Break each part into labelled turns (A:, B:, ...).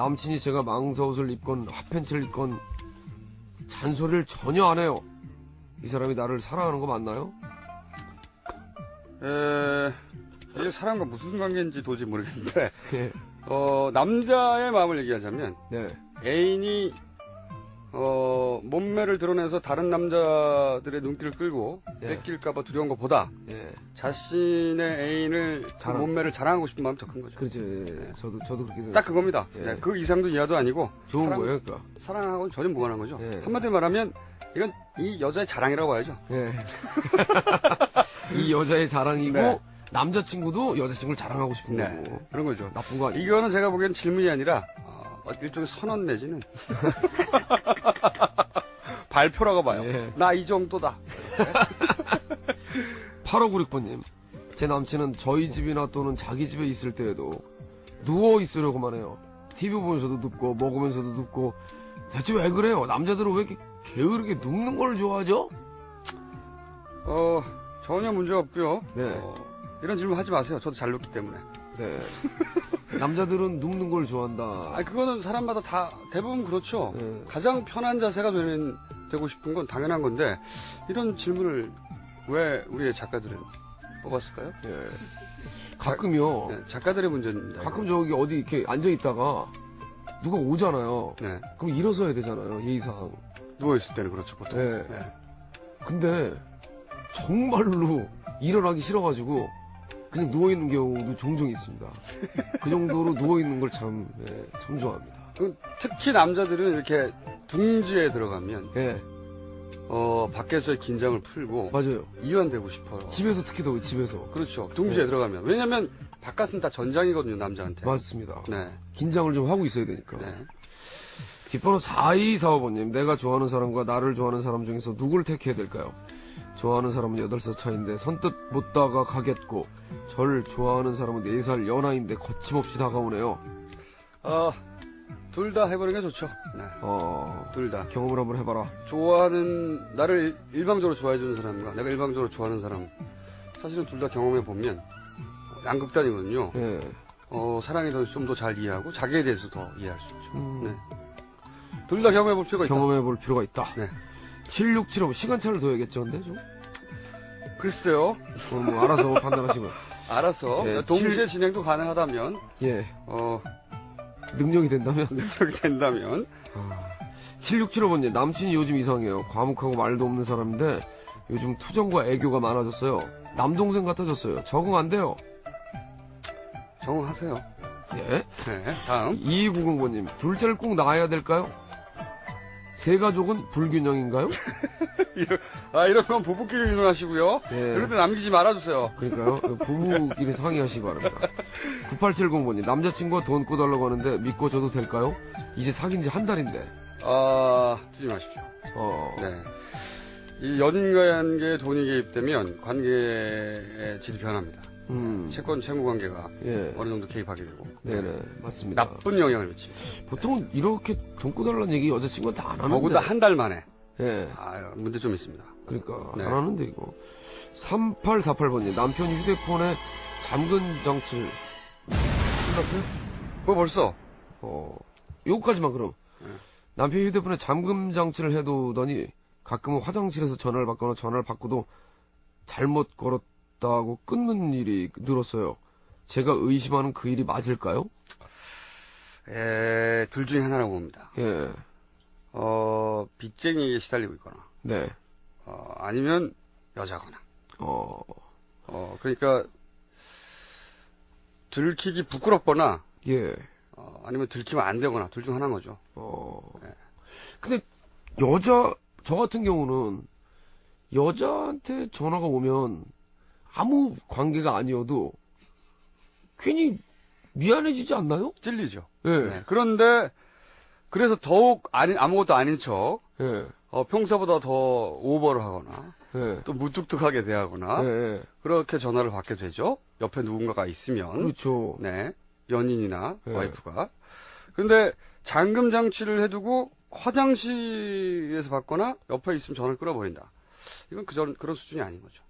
A: 남친이 제가 망사옷을 입건 핫팬츠를 입건 잔소리를 전혀 안 해요. 이 사람이 나를 사랑하는 거 맞나요?
B: 이게 사람과 무슨 관계인지 도저히 모르겠는데,
A: 예.
B: 남자의 마음을 얘기하자면,
A: 네.
B: 애인이, 몸매를 드러내서 다른 남자들의 눈길을 끌고,
A: 예.
B: 뺏길까봐 두려운 것보다,
A: 예.
B: 자신의 애인을, 그 몸매를 자랑하고 싶은 마음이 더 큰 거죠.
A: 그렇죠. 예. 저도 그렇게 생각해요.
B: 딱 그겁니다.
A: 예.
B: 네, 그 이상도 이하도 아니고,
A: 좋은 거예요, 그러니까.
B: 사랑하고는 전혀 무관한 거죠.
A: 예.
B: 한마디로 말하면, 이건 이 여자의 자랑이라고 봐야죠.
A: 예. 이 여자의 자랑이고,
B: 네.
A: 남자친구도 여자친구를 자랑하고 싶은
B: 네.
A: 거고.
B: 그런 거죠.
A: 나쁜 거 아니에요.
B: 이거는 제가 보기엔 질문이 아니라, 일종의 선언 내지는, 발표라고 봐요.
A: 예.
B: 나 이 정도다.
A: 8596번님. 제 남친은 저희 집이나 또는 자기 집에 있을 때에도 누워 있으려고만 해요. TV 보면서도 눕고 먹으면서도 눕고. 대체 왜 그래요? 남자들은 왜 이렇게 게으르게 눕는 걸 좋아하죠?
B: 전혀 문제 없고요.
A: 네.
B: 이런 질문 하지 마세요. 저도 잘 눕기 때문에.
A: 네. 남자들은 눕는 걸 좋아한다.
B: 그거는 사람마다 다 대부분 그렇죠.
A: 네.
B: 가장 편한 자세가 되고 싶은 건 당연한 건데 이런 질문을 왜 우리의 작가들은 뽑았을까요?
A: 네. 가끔요.
B: 네, 작가들의 문제입니다.
A: 가끔 저기 어디 이렇게 앉아 있다가 누가 오잖아요.
B: 네.
A: 그럼 일어서야 되잖아요. 예의상.
B: 누워 있을 때는 그렇죠 보통.
A: 네.
B: 네.
A: 근데 정말로 일어나기 싫어가지고 그냥 누워있는 경우도 종종 있습니다. 그 정도로 누워있는 걸 참 좋아합니다.
B: 특히 남자들은 이렇게 둥지에 들어가면
A: 예.
B: 밖에서의 긴장을 풀고
A: 맞아요.
B: 이완되고 싶어요.
A: 집에서 특히 더 집에서.
B: 그렇죠. 둥지에 들어가면. 왜냐면 바깥은 다 전장이거든요, 남자한테.
A: 맞습니다.
B: 네.
A: 긴장을 좀 하고 있어야 되니까.
B: 네.
A: 뒷번호 4245번님. 내가 좋아하는 사람과 나를 좋아하는 사람 중에서 누굴 택해야 될까요? 좋아하는 사람은 8살 차이인데 선뜻 못 다가가겠고 절 좋아하는 사람은 4살 연하인데 거침없이 다가오네요.
B: 둘 다 해보는 게 좋죠. 네. 둘 다.
A: 경험을 한번 해봐라.
B: 나를 일방적으로 좋아해주는 사람과 내가 일방적으로 좋아하는 사람. 사실은 둘 다 경험해보면 양극단이거든요.
A: 예.
B: 사랑에 대해서 좀 더 잘 이해하고 자기에 대해서 더 이해할 수 있죠. 네. 둘 다 경험해볼 필요가 있다.
A: 경험해볼 필요가 있다.
B: 네.
A: 7675 시간차를 둬야겠죠, 근데 좀?
B: 글쎄요.
A: 뭐 알아서 판단하시고.
B: 알아서.
A: 예,
B: 동시에 진행도 가능하다면.
A: 예.
B: 능력이 된다면.
A: 7675번님, 남친이 요즘 이상해요. 과묵하고 말도 없는 사람인데 요즘 투정과 애교가 많아졌어요. 남동생 같아졌어요. 적응 안 돼요.
B: 적응하세요.
A: 예.
B: 네, 다음.
A: 2290번님, 둘째를 꼭 낳아야 될까요? 세 가족은 불균형인가요?
B: 이런 건 부부끼리 의논하시고요.
A: 예.
B: 그런데 남기지 말아주세요.
A: 그러니까요. 부부끼리 상의하시기 바랍니다. 9870번님, 남자친구가 돈 꿔달라고 하는데 믿고 줘도 될까요? 이제 사귄 지 한 달인데.
B: 주지 마십시오.
A: 네.
B: 이 연인과의 관계에 돈이 개입되면 관계의 질이 변합니다. 채권 채무 관계가 어느 정도 개입하게 되고.
A: 네네, 맞습니다.
B: 나쁜 영향을 미칩니다.
A: 보통 이렇게 돈 꿔달라는 얘기 여자친구는 다 안 하는데.
B: 더구나 한 달 만에.
A: 예.
B: 문제 좀 있습니다.
A: 그러니까
B: 네.
A: 안 하는데 이거. 3848번님, 남편이 휴대폰에 잠금 장치를 끝났어요?
B: 뭐 벌써?
A: 요거까지만 그럼. 남편이 휴대폰에 잠금 장치를 해두더니 가끔은 화장실에서 전화를 받거나 전화를 받고도 잘못 걸었다고 끊는 일이 늘었어요. 제가 의심하는 그 일이 맞을까요?
B: 둘 중에 하나라고 봅니다.
A: 예.
B: 빚쟁이에 시달리고 있거나.
A: 네.
B: 아니면 여자거나. 그러니까 들키기 부끄럽거나.
A: 예.
B: 아니면 들키면 안 되거나 둘 중 하나인 거죠.
A: 네. 근데 저 같은 경우는 여자한테 전화가 오면 아무 관계가 아니어도 괜히 미안해지지 않나요?
B: 찔리죠.
A: 예.
B: 네. 그런데 그래서 더욱 아무것도 아닌 척
A: 예.
B: 평소보다 더 오버를 하거나
A: 예.
B: 또 무뚝뚝하게 대하거나
A: 예.
B: 그렇게 전화를 받게 되죠. 옆에 누군가가 있으면.
A: 그렇죠.
B: 네. 연인이나
A: 예.
B: 와이프가. 그런데 잠금 장치를 해두고 화장실에서 받거나 옆에 있으면 전화를 끊어버린다. 이건 그런 수준이 아닌 거죠.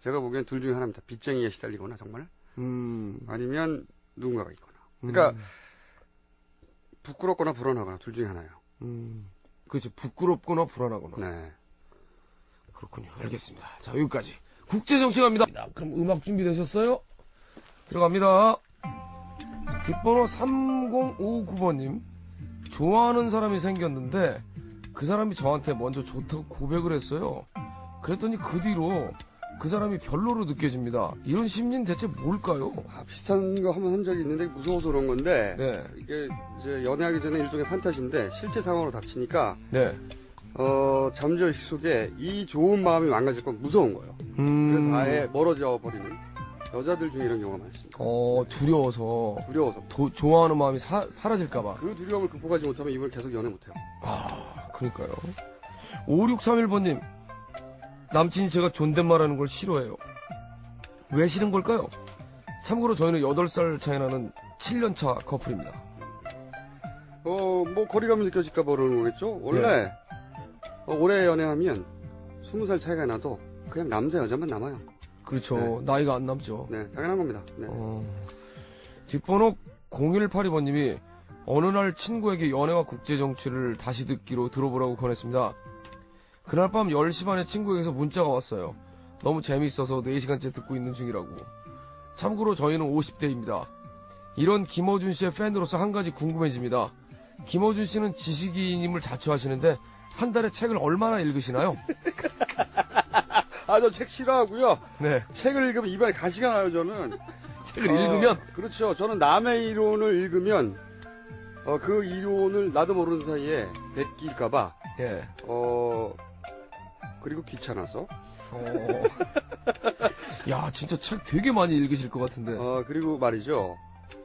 B: 제가 보기엔 둘 중에 하나입니다. 빚쟁이에 시달리거나 정말. 아니면 누군가가 있거나. 그러니까 부끄럽거나 불안하거나 둘 중에 하나예요.
A: 그렇지. 부끄럽거나 불안하거나.
B: 네.
A: 그렇군요. 알겠습니다. 자, 여기까지. 국제정치 갑니다. 그럼 음악 준비되셨어요? 들어갑니다. 뒷번호 3059번님. 좋아하는 사람이 생겼는데 그 사람이 저한테 먼저 좋다고 고백을 했어요. 그랬더니 그 뒤로 그 사람이 별로로 느껴집니다. 이런 심리는 대체 뭘까요?
B: 비슷한 거 한번 한 적이 있는데 무서워서 그런 건데
A: 네.
B: 이게 이제 연애하기 전에 일종의 판타지인데 실제 상황으로 닥치니까
A: 네.
B: 잠재의식 속에 이 좋은 마음이 망가질 건 무서운 거예요. 그래서 아예 멀어져 버리는 여자들 중에 이런 경우가 많습니다.
A: 두려워서. 좋아하는 마음이 사라질까봐.
B: 그 두려움을 극복하지 못하면 이걸 계속 연애 못해요.
A: 그러니까요. 5631번님. 남친이 제가 존댓말하는 걸 싫어해요. 왜 싫은 걸까요? 참고로 저희는 8살 차이 나는 7년차 커플입니다.
B: 뭐 거리감이 느껴질까 봐 그러는 거겠죠? 원래 오래 연애하면 20살 차이가 나도 그냥 남자 여자만 남아요.
A: 그렇죠.
B: 네.
A: 나이가 안 남죠.
B: 네, 당연한 겁니다. 네.
A: 뒷번호 0182번님이 어느 날 친구에게 연애와 국제정치를 다시 듣기로 들어보라고 권했습니다. 그날 밤 10시 반에 친구에게서 문자가 왔어요. 너무 재미있어서 4시간째 듣고 있는 중이라고. 참고로 저희는 50대입니다. 이런 김어준 씨의 팬으로서 한 가지 궁금해집니다. 김어준 씨는 지식인임을 자처하시는데 한 달에 책을 얼마나 읽으시나요?
B: 저 책 싫어하고요.
A: 네.
B: 책을 읽으면 입안에 가시가 나요, 저는.
A: 책을 읽으면?
B: 그렇죠. 저는 남의 이론을 읽으면 그 이론을 나도 모르는 사이에 베낄까봐.
A: 예.
B: 그리고 귀찮아서.
A: 야, 진짜 책 되게 많이 읽으실 것 같은데.
B: 그리고 말이죠.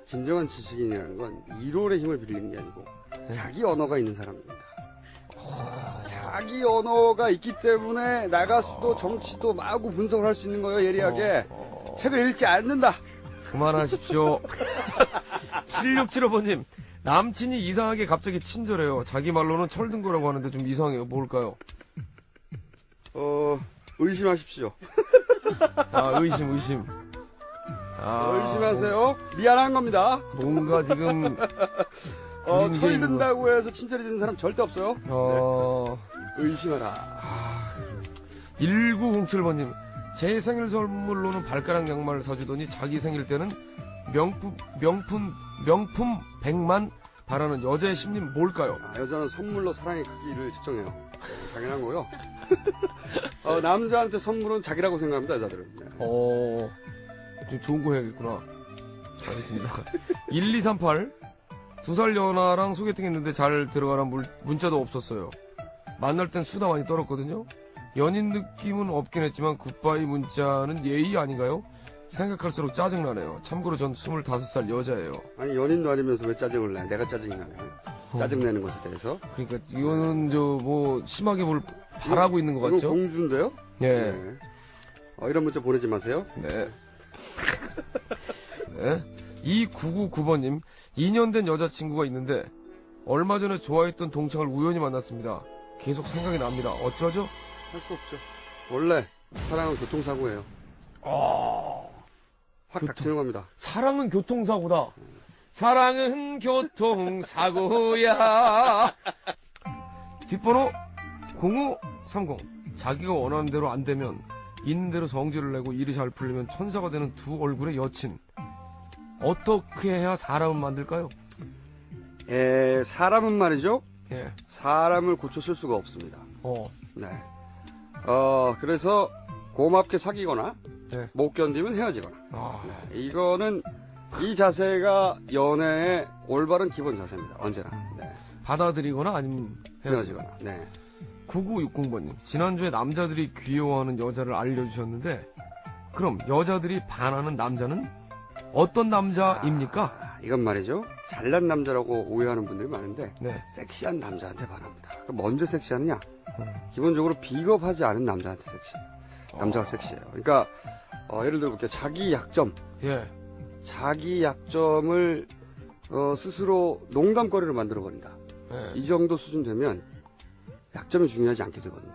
B: 진정한 지식인이라는 건 이론의 힘을 빌리는 게 아니고 자기 언어가 있는 사람입니다. 자기 언어가 있기 때문에 나가서도 정치도 마구 분석을 할 수 있는 거예요, 예리하게. 책을 읽지 않는다.
A: 그만하십시오. 7675번님. 남친이 이상하게 갑자기 친절해요. 자기 말로는 철든 거라고 하는데 좀 이상해요. 뭘까요?
B: 의심하십시오.
A: 의심.
B: 의심하세요. 미안한 겁니다.
A: 뭔가 지금
B: 철든다고 해서 친절이 되는 사람 절대 없어요. 네. 의심하라.
A: 1907번님. 제 생일 선물로는 발가락 양말을 사주더니 자기 생일 때는 명품 100만 바라는 여자의 심리는 뭘까요?
B: 여자는 선물로 사랑의 크기를 측정해요. 당연한 거요. 남자한테 선물은 자기라고 생각합니다, 여자들은. 네.
A: 좀 좋은 거 해야겠구나. 알겠습니다. 1238. 2살 연하랑 소개팅 했는데 잘 들어가란 문자도 없었어요. 만날 땐 수다 많이 떨었거든요. 연인 느낌은 없긴 했지만 굿바이 문자는 예의 아닌가요? 생각할수록 짜증나네요. 참고로 전 25살 여자예요.
B: 아니 연인도 아니면서 왜 짜증을 내? 내가 짜증이 나네. 짜증내는 것에 대해서.
A: 그러니까 이거는 심하게 뭘 바라고 있는 것 같죠?
B: 이건 공주인데요?
A: 예.
B: 네. 이런 문자 보내지 마세요.
A: 네. 네. 2999번님. 2년 된 여자친구가 있는데 얼마 전에 좋아했던 동창을 우연히 만났습니다. 계속 생각이 납니다. 어쩌죠?
B: 할 수 없죠. 원래 사랑은 교통사고예요. 확 닥치는 겁니다.
A: 사랑은 교통사고다. 사랑은 교통사고야. 뒷번호 0530. 자기가 원하는 대로 안 되면 있는 대로 성질을 내고 일이 잘 풀리면 천사가 되는 두 얼굴의 여친. 어떻게 해야 사람을 만들까요?
B: 사람은 말이죠.
A: 예.
B: 사람을 고쳐쓸 수가 없습니다. 네. 그래서 고맙게 사귀거나
A: 네.
B: 못 견디면 헤어지거나. 네. 이거는 이 자세가 연애의 올바른 기본 자세입니다. 언제나. 네.
A: 받아들이거나 아니면
B: 헤어지거나. 네.
A: 9960번님. 지난주에 남자들이 귀여워하는 여자를 알려주셨는데 그럼 여자들이 반하는 남자는 어떤 남자입니까?
B: 이건 말이죠. 잘난 남자라고 오해하는 분들이 많은데
A: 네.
B: 섹시한 남자한테 반합니다. 그럼 언제 섹시하느냐? 기본적으로 비겁하지 않은 남자한테 남자가 섹시해요. 그러니까 예를 들어 볼게요. 자기 약점.
A: 예.
B: 자기 약점을 스스로 농담거리를 만들어버린다.
A: 예.
B: 이 정도 수준 되면 약점이 중요하지 않게 되거든요.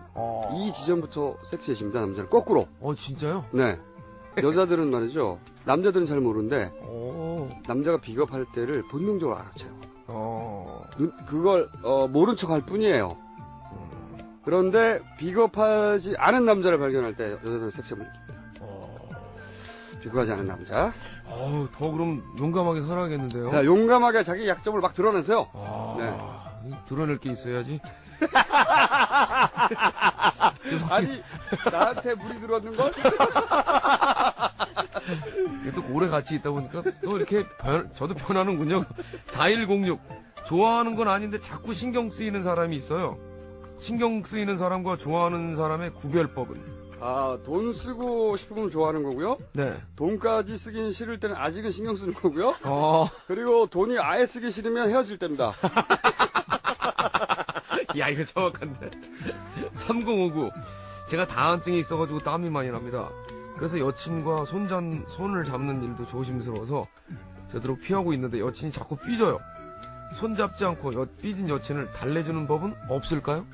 B: 이 지점부터 섹시해집니다. 남자는 거꾸로.
A: 진짜요?
B: 네. 여자들은 말이죠. 남자들은 잘 모르는데 남자가 비겁할 때를 본능적으로 알아채요. 그걸 모른 척 할 뿐이에요. 그런데 비겁하지 않은 남자를 발견할 때 여자들은 섹시함을 느낍니다. 비겁하지 않은 남자.
A: 더 그럼 용감하게 살아야겠는데요.
B: 자, 용감하게 자기 약점을 막 드러내세요. 네.
A: 드러낼 게 있어야지.
B: 아니, 나한테 물이 들었는걸?
A: 또 오래 같이 있다 보니까 또 이렇게 저도 변하는군요. 4106. 좋아하는 건 아닌데 자꾸 신경 쓰이는 사람이 있어요. 신경 쓰이는 사람과 좋아하는 사람의 구별법은?
B: 돈 쓰고 싶으면 좋아하는 거고요.
A: 네.
B: 돈까지 쓰긴 싫을 때는 아직은 신경 쓰는 거고요. 그리고 돈이 아예 쓰기 싫으면 헤어질 때입니다.
A: 야, 이거 정확한데. 3059. 제가 다한증이 있어가지고 땀이 많이 납니다. 그래서 여친과 손을 잡는 일도 조심스러워서 되도록 피하고 있는데 여친이 자꾸 삐져요. 손 잡지 않고 삐진 여친을 달래주는 법은 없을까요?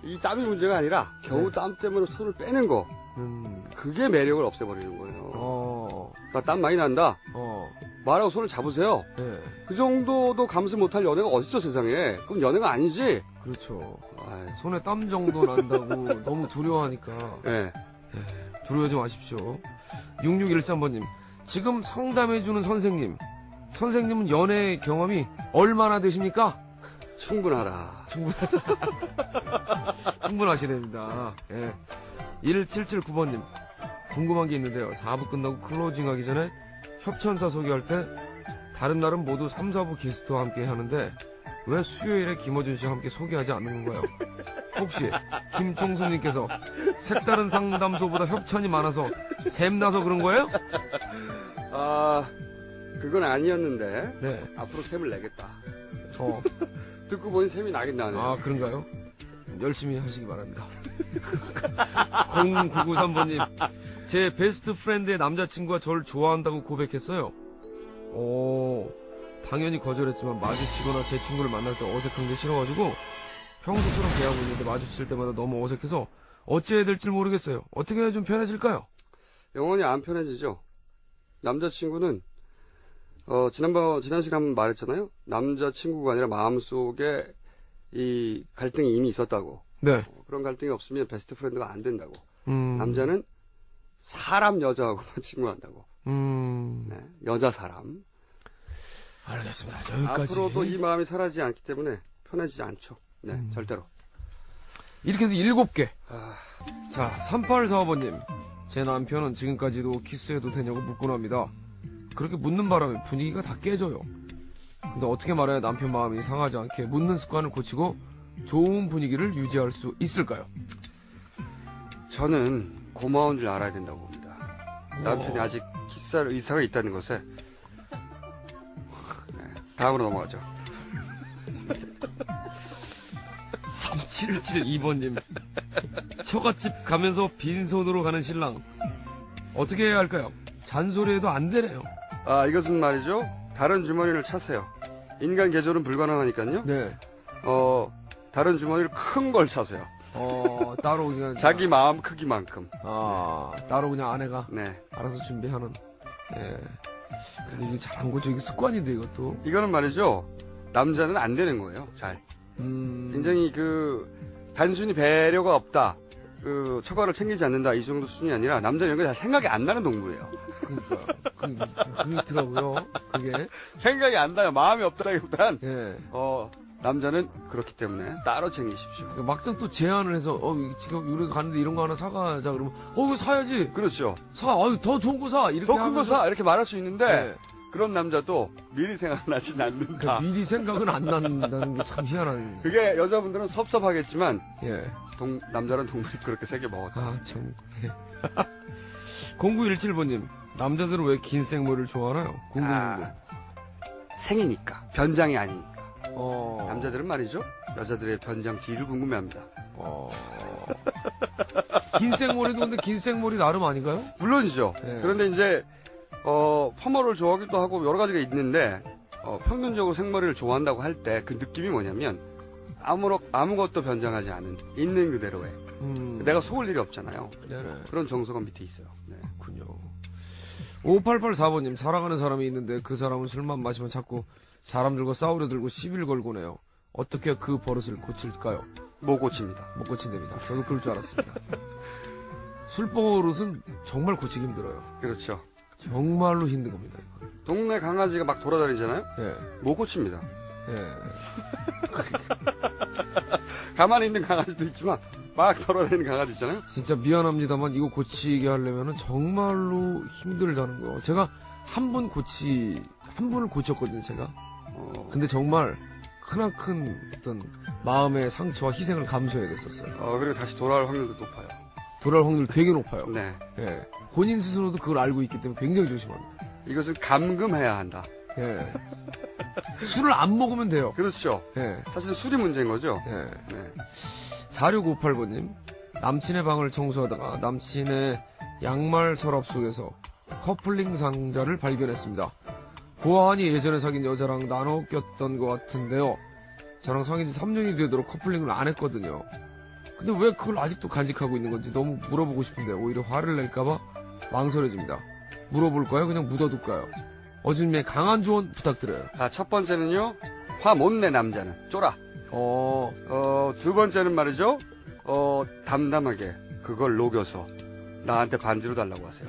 B: 이 땀이 문제가 아니라 겨우 땀 때문에 손을 빼는 거. 그게 매력을 없애버리는 거예요. 나 땀 많이 난다. 말하고 손을 잡으세요.
A: 네.
B: 그 정도도 감수 못할 연애가 어딨어 세상에. 그럼 연애가 아니지.
A: 그렇죠. 손에 땀 정도 난다고 너무 두려워하니까.
B: 네.
A: 두려워하지 마십시오. 6613번님. 지금 상담해주는 선생님은 연애 경험이 얼마나 되십니까?
B: 충분하다.
A: 충분하셔야 됩니다. 1779번님. 궁금한 게 있는데요. 4부 끝나고 클로징 하기 전에 협찬사 소개할 때 다른 날은 모두 3, 4부 게스트와 함께 하는데 왜 수요일에 김어준 씨와 함께 소개하지 않는 건가요? 혹시 김총수님께서 색다른 상담소보다 협찬이 많아서 샘나서 그런 거예요?
B: 그건 아니었는데.
A: 네.
B: 앞으로 샘을 내겠다. 듣고 보니 샘이 나긴 나네요.
A: 그런가요? 열심히 하시기 바랍니다. 0993번님. 제 베스트 프렌드의 남자친구가 저를 좋아한다고 고백했어요. 당연히 거절했지만 마주치거나 제 친구를 만날 때 어색한 게 싫어가지고 평소처럼 대하고 있는데 마주칠 때마다 너무 어색해서 어찌해야 될지 모르겠어요. 어떻게 해야 좀 편해질까요?
B: 영원히 안 편해지죠. 남자친구는 지난 시간에 한번 말했잖아요. 남자친구가 아니라 마음속에 이 갈등이 이미 있었다고.
A: 네.
B: 그런 갈등이 없으면 베스트 프렌드가 안 된다고. 남자는 사람 여자하고만 친구한다고. 네, 여자 사람.
A: 알겠습니다. 여기까지.
B: 앞으로도 이 마음이 사라지지 않기 때문에 편해지지 않죠. 네, 절대로.
A: 이렇게 해서 7개. 자, 3845번님. 제 남편은 지금까지도 키스해도 되냐고 묻곤 합니다. 그렇게 묻는 바람에 분위기가 다 깨져요. 근데 어떻게 말해야 남편 마음이 상하지 않게 묻는 습관을 고치고 좋은 분위기를 유지할 수 있을까요?
B: 저는 고마운 줄 알아야 된다고 봅니다. 남편이 아직 키스할 의사가 있다는 것에. 네, 다음으로 넘어가죠.
A: 3772번님. 처갓집 가면서 빈손으로 가는 신랑. 어떻게 해야 할까요? 잔소리해도 안 되네요.
B: 이것은 말이죠. 다른 주머니를 차세요. 인간 개조는 불가능하니까요.
A: 네.
B: 다른 주머니를 큰 걸 차세요.
A: 따로 그냥.
B: 자기 마음 크기만큼.
A: 따로 그냥 아내가.
B: 네.
A: 알아서 준비하는. 네. 근데 이게 잘한 거죠. 이게 습관인데, 이것도.
B: 이거는 말이죠. 남자는 안 되는 거예요. 잘. 굉장히 단순히 배려가 없다. 처가를 챙기지 않는다. 이 정도 수준이 아니라 남자는 이런 거 잘 생각이 안 나는 동물이에요.
A: 그렇더라고요. 그게.
B: 생각이 안 나요. 마음이 없더라기보단.
A: 예.
B: 남자는 그렇기 때문에 따로 챙기십시오.
A: 그러니까 막상 또 제안을 해서, 지금 우리가 가는데 이런 거 하나 사가자. 그러면, 이거 사야지.
B: 그렇죠.
A: 더 좋은 거 사. 이렇게.
B: 더 큰 거 사. 이렇게 말할 수 있는데,
A: 네.
B: 그런 남자도 미리 생각나진 않는다.
A: 그러니까 미리 생각은 안 난다는 게 참 희한한.
B: 그게 여자분들은 섭섭하겠지만,
A: 예.
B: 남자는 동물이 그렇게 세게 먹었다.
A: 참. 0917번님, 남자들은 왜 긴 생머리를 좋아하나요? 궁금해요.
B: 생이니까. 변장이 아니니까. 남자들은 말이죠. 여자들의 변장 뒤를 궁금해합니다.
A: 긴 생머리도 근데 긴 생머리 나름 아닌가요?
B: 물론이죠.
A: 네.
B: 그런데 이제 퍼머를 좋아하기도 하고 여러 가지가 있는데 평균적으로 생머리를 좋아한다고 할 때 그 느낌이 뭐냐면 아무것도 변장하지 않은 있는 그대로의 내가 속을 일이 없잖아요.
A: 네네.
B: 그런 정서가 밑에 있어요. 네.
A: 그렇군요. 5884번님, 사랑하는 사람이 있는데 그 사람은 술만 마시면 자꾸 사람들과 싸우려 들고 시비를 걸곤 해요. 어떻게 그 버릇을 고칠까요?
B: 못 고칩니다.
A: 못 고친답니다. 저도 그럴 줄 알았습니다. 술 버릇은 정말 고치기 힘들어요.
B: 그렇죠.
A: 정말로 힘든 겁니다, 이건.
B: 동네 강아지가 막 돌아다니잖아요?
A: 예.
B: 못 고칩니다.
A: 예.
B: 가만히 있는 강아지도 있지만, 막 돌아다니는 강아지 있잖아요?
A: 진짜 미안합니다만 이거 고치게 하려면은 정말로 힘들다는 거. 제가 한 분을 고쳤거든요, 제가. 근데 정말 크나큰 어떤 마음의 상처와 희생을 감수해야 됐었어요.
B: 그리고 다시 돌아올 확률도 높아요.
A: 돌아올 확률이 되게 높아요.
B: 네.
A: 예. 본인 스스로도 그걸 알고 있기 때문에 굉장히 조심합니다.
B: 이것은 감금해야 한다.
A: 예. 술을 안 먹으면 돼요.
B: 그렇죠.
A: 예.
B: 사실 술이 문제인 거죠.
A: 예.
B: 네.
A: 4658번님, 남친의 방을 청소하다가 남친의 양말 서랍 속에서 커플링 상자를 발견했습니다. 보아하니 예전에 사귄 여자랑 나눠 꼈던 것 같은데요. 저랑 사귄 지 3년이 되도록 커플링을 안 했거든요. 근데 왜 그걸 아직도 간직하고 있는 건지 너무 물어보고 싶은데 오히려 화를 낼까봐 망설여집니다. 물어볼까요? 그냥 묻어둘까요? 어준님의 강한 조언 부탁드려요.
B: 자, 첫 번째는요, 화 못 내 남자는 쫄아. 두 번째는 말이죠, 담담하게 그걸 녹여서 나한테 반지로 달라고 하세요.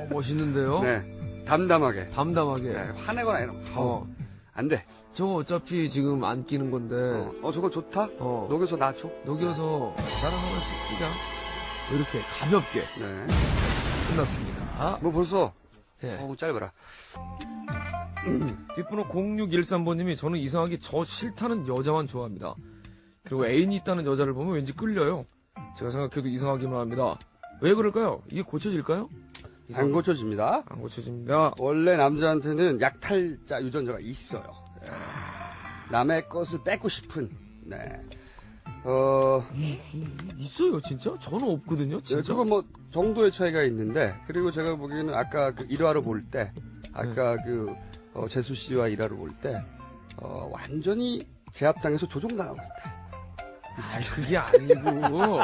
A: 멋있는데요?
B: 네. 담담하게.
A: 담담하게.
B: 네, 화내거나 이런 거. 안 돼.
A: 저거 어차피 지금 안 끼는 건데.
B: 저거 좋다? 녹여서 놔줘.
A: 녹여서 나랑 하나씩 끼자. 이렇게 가볍게.
B: 네.
A: 끝났습니다.
B: 뭐 벌써,
A: 예.
B: 짧아라.
A: 뒷번호 0613번님이 저는 이상하게 저 싫다는 여자만 좋아합니다. 그리고 애인이 있다는 여자를 보면 왠지 끌려요. 제가 생각해도 이상하기만 합니다. 왜 그럴까요? 이게 고쳐질까요?
B: 안 고쳐집니다.
A: 안 고쳐집니다.
B: 원래 남자한테는 약탈자 유전자가 있어요. 남의 것을 뺏고 싶은, 네.
A: 있어요, 진짜? 저는 없거든요, 진짜.
B: 그건 뭐, 정도의 차이가 있는데, 그리고 제가 보기에는 아까 그 1화로 볼 때, 아까 재수 씨와 1화로 볼 때, 완전히 제압당해서 조종당하고 있다.
A: 그게 아니고,